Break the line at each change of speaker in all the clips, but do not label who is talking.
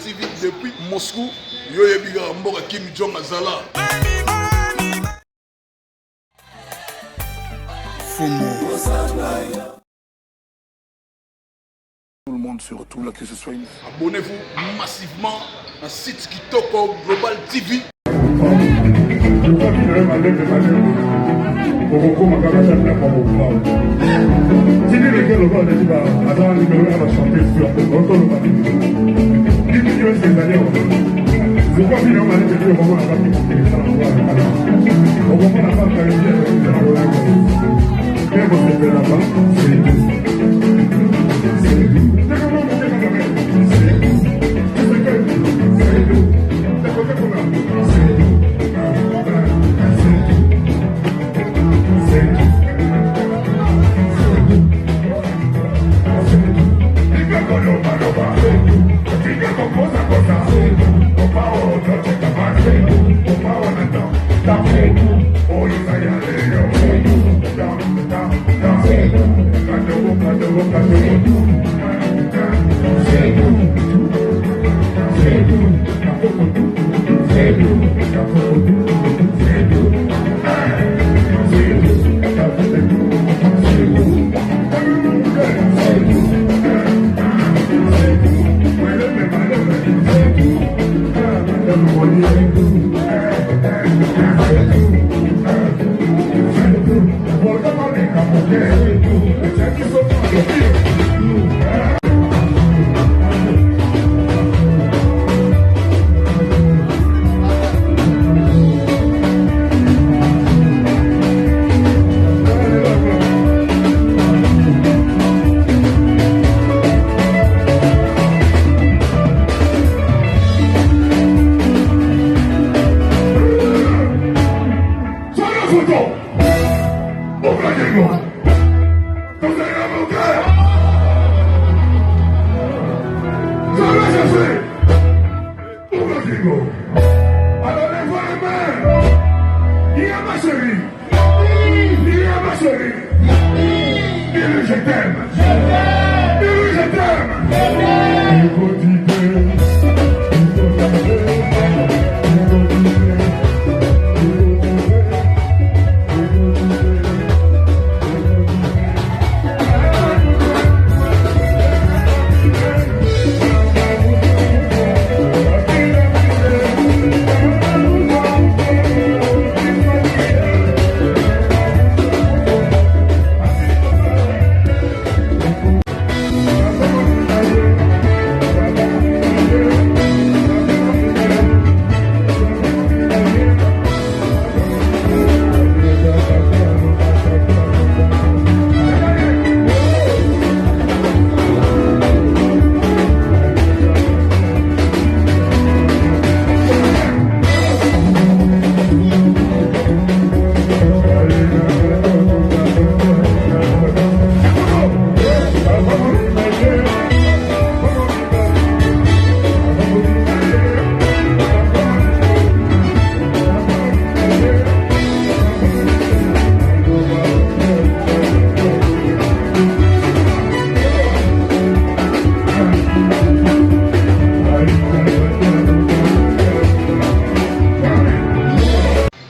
TV depuis Moscou. Yoye biga mboka Kim Jong Azala.
Tout le monde surtout là, que ce soit une...
Abonnez-vous massivement à site Kitoko Global TV.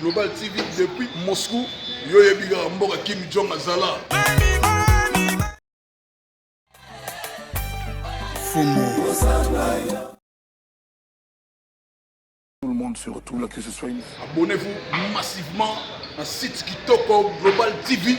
Global TV depuis Moscou. Yoye biga mboka Kim Jong Azala.
Tout le monde surtout là, que ce soit une...
Abonnez-vous massivement à site Kitoko Global TV.